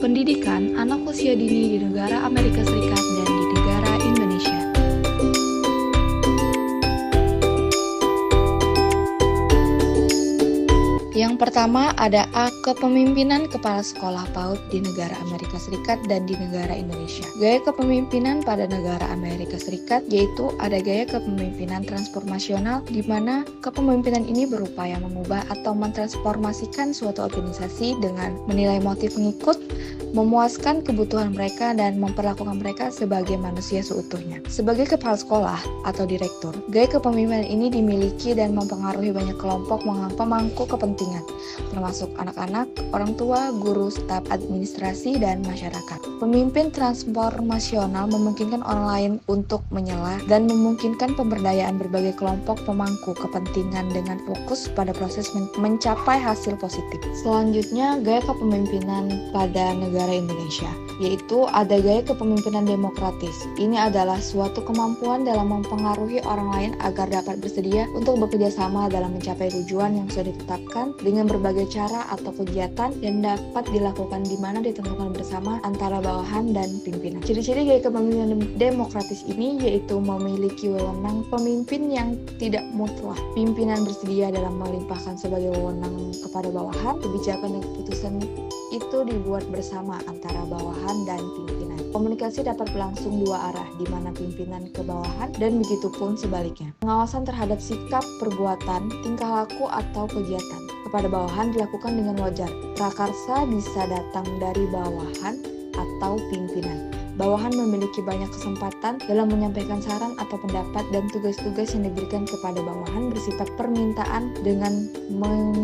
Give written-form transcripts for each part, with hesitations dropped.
Pendidikan anak usia dini di negara Amerika Serikat dan di negara Indonesia. Yang pertama ada A. Kepemimpinan kepala sekolah PAUD di negara Amerika Serikat dan di negara Indonesia. Gaya kepemimpinan pada negara Amerika Serikat yaitu ada gaya kepemimpinan transformasional di mana kepemimpinan ini berupaya mengubah atau mentransformasikan suatu organisasi dengan menilai motif pengikut, memuaskan kebutuhan mereka dan memperlakukan mereka sebagai manusia seutuhnya. Sebagai kepala sekolah atau direktur, gaya kepemimpinan ini dimiliki dan mempengaruhi banyak kelompok pemangku kepentingan, termasuk anak-anak, orang tua, guru, staf administrasi, dan masyarakat. Pemimpin transformasional memungkinkan orang lain untuk menyela dan memungkinkan pemberdayaan berbagai kelompok pemangku kepentingan dengan fokus pada proses mencapai hasil positif. Selanjutnya, gaya kepemimpinan pada negara Indonesia, yaitu ada gaya kepemimpinan demokratis. Ini adalah suatu kemampuan dalam mempengaruhi orang lain agar dapat bersedia untuk bekerja sama dalam mencapai tujuan yang sudah ditetapkan dengan berbagai cara atau kegiatan yang dapat dilakukan di mana ditentukan bersama antara bawahan dan pimpinan. Ciri-ciri gaya kepemimpinan demokratis ini yaitu memiliki wewenang pemimpin yang tidak mutlak. Pimpinan bersedia dalam melimpahkan sebagai wewenang kepada bawahan. Kebijakan dan keputusan itu dibuat bersama antara bawahan dan pimpinan. Komunikasi dapat berlangsung dua arah, di mana pimpinan ke bawahan dan begitu pun sebaliknya. Pengawasan terhadap sikap, perbuatan, tingkah laku atau kegiatan kepada bawahan dilakukan dengan wajar. Prakarsa bisa datang dari bawahan atau pimpinan. Bawahan memiliki banyak kesempatan dalam menyampaikan saran atau pendapat dan tugas-tugas yang diberikan kepada bawahan bersifat permintaan dengan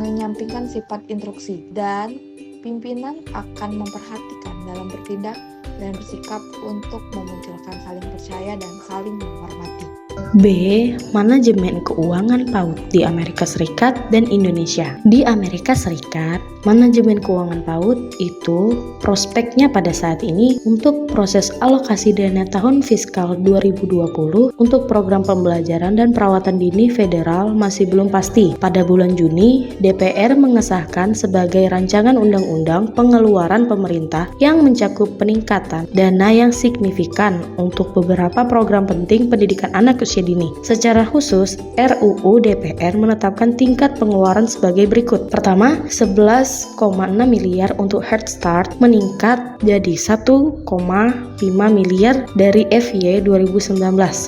menyampingkan sifat instruksi, dan pimpinan akan memperhatikan dalam bertindak dan bersikap untuk memunculkan saling percaya dan saling menghormati. B. Manajemen keuangan PAUD di Amerika Serikat dan Indonesia. Di Amerika Serikat, manajemen keuangan PAUD itu prospeknya pada saat ini untuk proses alokasi dana tahun fiskal 2020 untuk program pembelajaran dan perawatan dini federal masih belum pasti. Pada bulan Juni, DPR mengesahkan sebagai rancangan undang-undang pengeluaran pemerintah yang mencakup peningkatan dana yang signifikan untuk beberapa program penting pendidikan anak usia dini. Secara khusus, RUU DPR menetapkan tingkat pengeluaran sebagai berikut. Pertama, 11,6 miliar untuk Head Start meningkat jadi 1,5 miliar dari FY 2019.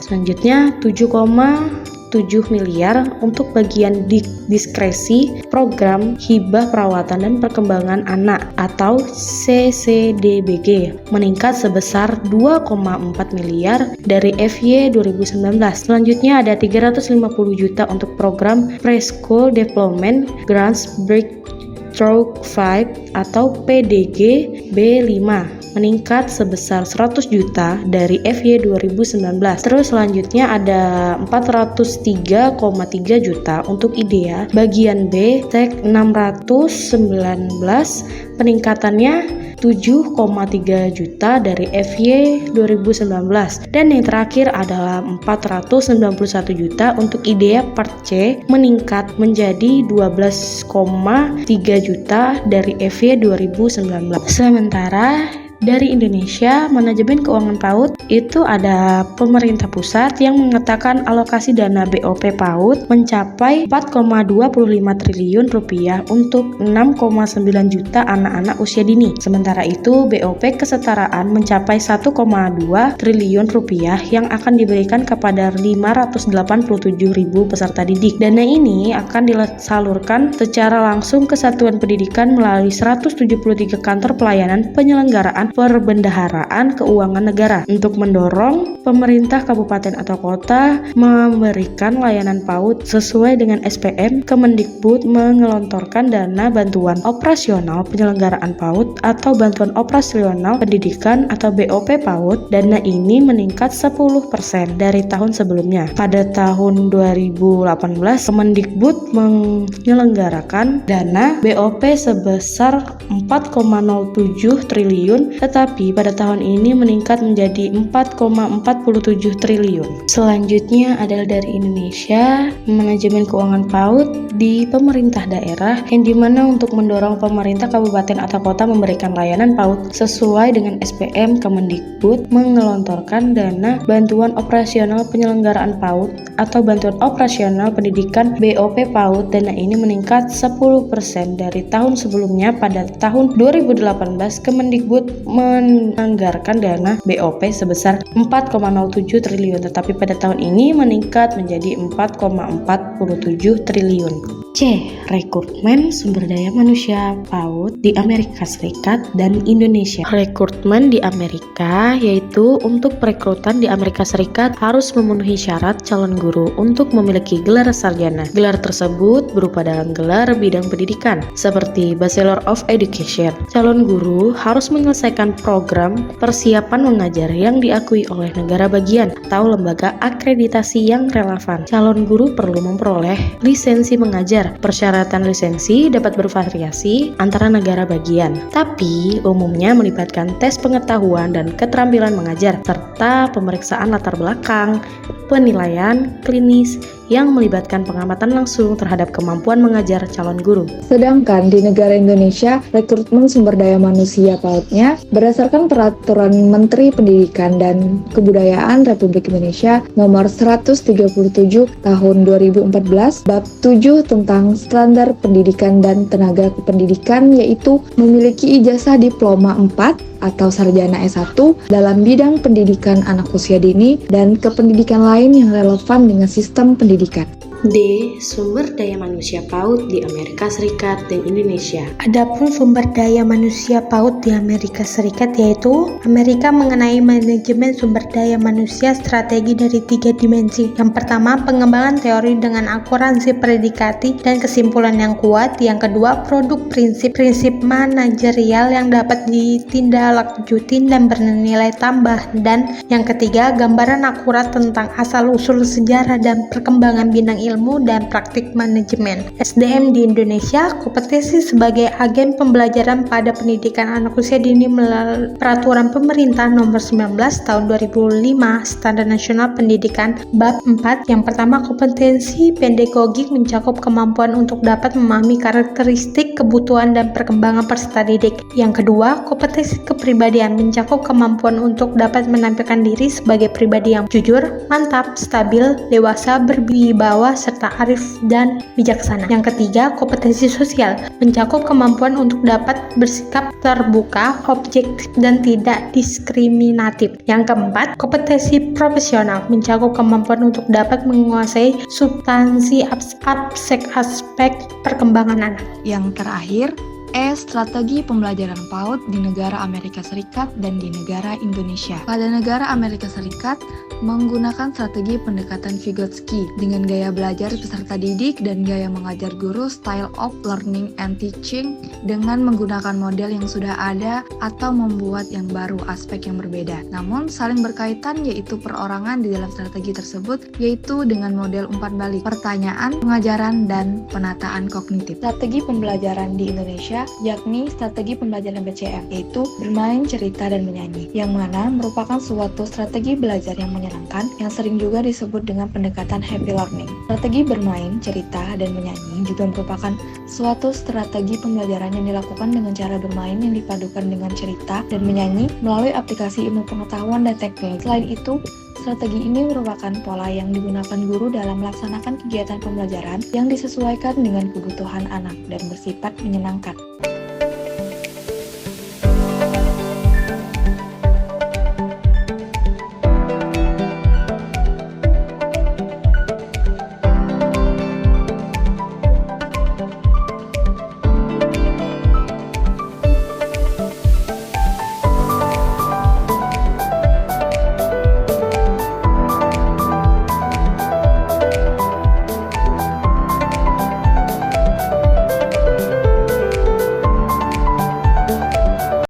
Selanjutnya, 7,7 miliar untuk bagian diskresi program hibah perawatan dan perkembangan anak atau CCDBG meningkat sebesar 2,4 miliar dari FY 2019. Selanjutnya ada 350 juta untuk program Preschool Development Grants Breakthrough 5 atau PDG B5 meningkat sebesar 100 juta dari FY 2019. Terus selanjutnya ada 403,3 juta untuk IDEA bagian B TEK 619, peningkatannya 7,3 juta dari FY 2019. Dan yang terakhir adalah 491 juta untuk IDEA Part C meningkat menjadi 12,3 juta dari FY 2019. Sementara dari Indonesia, manajemen keuangan PAUD itu ada pemerintah pusat yang mengatakan alokasi dana BOP PAUD mencapai 4,25 triliun rupiah untuk 6,9 juta anak-anak usia dini. Sementara itu, BOP kesetaraan mencapai 1,2 triliun rupiah yang akan diberikan kepada 587.000 peserta didik. Dana ini akan disalurkan secara langsung ke satuan pendidikan melalui 173 kantor pelayanan penyelenggaraan perbendaharaan keuangan negara untuk mendorong pemerintah kabupaten atau kota memberikan layanan PAUD sesuai dengan SPM. Kemendikbud mengelontorkan dana bantuan operasional penyelenggaraan PAUD atau bantuan operasional pendidikan atau BOP PAUD. Dana ini meningkat 10% dari tahun sebelumnya. Pada tahun 2018, Kemendikbud menyelenggarakan dana BOP sebesar 4,07 triliun tetapi pada tahun ini meningkat menjadi 4,47 triliun. Selanjutnya adalah dari Indonesia, manajemen keuangan PAUD di pemerintah daerah, yang dimana untuk mendorong pemerintah kabupaten atau kota memberikan layanan PAUD sesuai dengan SPM Kemendikbud mengelontorkan dana bantuan operasional penyelenggaraan PAUD atau bantuan operasional pendidikan BOP PAUD. Dana ini meningkat 10% dari tahun sebelumnya. Pada tahun 2018 Kemendikbud menganggarkan dana BOP sebesar 4,07 triliun, tetapi pada tahun ini meningkat menjadi 4,47 triliun. C. Rekrutmen sumber daya manusia PAUD di Amerika Serikat dan Indonesia. Rekrutmen di Amerika yaitu untuk perekrutan di Amerika Serikat harus memenuhi syarat calon guru untuk memiliki gelar sarjana. Gelar tersebut berupa dalam gelar bidang pendidikan seperti Bachelor of Education. Calon guru harus menyelesaikan program persiapan mengajar yang diakui oleh negara bagian atau lembaga akreditasi yang relevan. Calon guru perlu memperoleh lisensi mengajar. Persyaratan lisensi dapat bervariasi antara negara bagian, tapi umumnya melibatkan tes pengetahuan dan keterampilan mengajar, serta pemeriksaan latar belakang, penilaian klinis yang melibatkan pengamatan langsung terhadap kemampuan mengajar calon guru. Sedangkan di negara Indonesia, rekrutmen sumber daya manusia PAUD-nya berdasarkan Peraturan Menteri Pendidikan dan Kebudayaan Republik Indonesia Nomor 137 Tahun 2014 Bab 7 tentang Standar Pendidikan dan Tenaga Kependidikan, yaitu memiliki ijazah diploma 4 atau sarjana S1 dalam bidang pendidikan anak usia dini dan kependidikan lain yang relevan dengan sistem pendidikan. D. Sumber daya manusia PAUD di Amerika Serikat dan Indonesia. Adapun sumber daya manusia PAUD di Amerika Serikat yaitu Amerika mengenai manajemen sumber daya manusia strategi dari 3 dimensi. Yang pertama, pengembangan teori dengan akurasi predikati dan kesimpulan yang kuat. Yang kedua, produk prinsip manajerial yang dapat ditindaklanjuti dan bernilai tambah. Dan yang ketiga, gambaran akurat tentang asal-usul sejarah dan perkembangan bidang ilmu dan praktik manajemen. SDM di Indonesia, kompetensi sebagai agen pembelajaran pada pendidikan anak usia dini melalui Peraturan Pemerintah Nomor 19 Tahun 2005 Standar Nasional Pendidikan Bab 4. Yang pertama, kompetensi pedagogik mencakup kemampuan untuk dapat memahami karakteristik, kebutuhan, dan perkembangan peserta didik. Yang kedua, kompetensi kepribadian mencakup kemampuan untuk dapat menampilkan diri sebagai pribadi yang jujur, mantap, stabil, dewasa, berwibawa, serta arif dan bijaksana. Yang ketiga, kompetensi sosial mencakup kemampuan untuk dapat bersikap terbuka, objektif, dan tidak diskriminatif. Yang keempat, kompetensi profesional mencakup kemampuan untuk dapat menguasai substansi aspek perkembangan anak. Yang terakhir, strategi pembelajaran PAUD di negara Amerika Serikat dan di negara Indonesia. Pada negara Amerika Serikat, menggunakan strategi pendekatan Vygotsky dengan gaya belajar peserta didik dan gaya mengajar guru, style of learning and teaching, dengan menggunakan model yang sudah ada atau membuat yang baru, aspek yang berbeda. Namun saling berkaitan, yaitu perorangan di dalam strategi tersebut, yaitu dengan model umpan balik, pertanyaan, pengajaran, dan penataan kognitif. Strategi pembelajaran di Indonesia yakni strategi pembelajaran BCM, yaitu bermain, cerita, dan menyanyi, yang mana merupakan suatu strategi belajar yang menyenangkan, yang sering juga disebut dengan pendekatan happy learning. Strategi bermain, cerita, dan menyanyi juga merupakan suatu strategi pembelajaran yang dilakukan dengan cara bermain yang dipadukan dengan cerita dan menyanyi melalui aplikasi ilmu pengetahuan dan teknik. Selain itu, strategi ini merupakan pola yang digunakan guru dalam melaksanakan kegiatan pembelajaran yang disesuaikan dengan kebutuhan anak dan bersifat menyenangkan.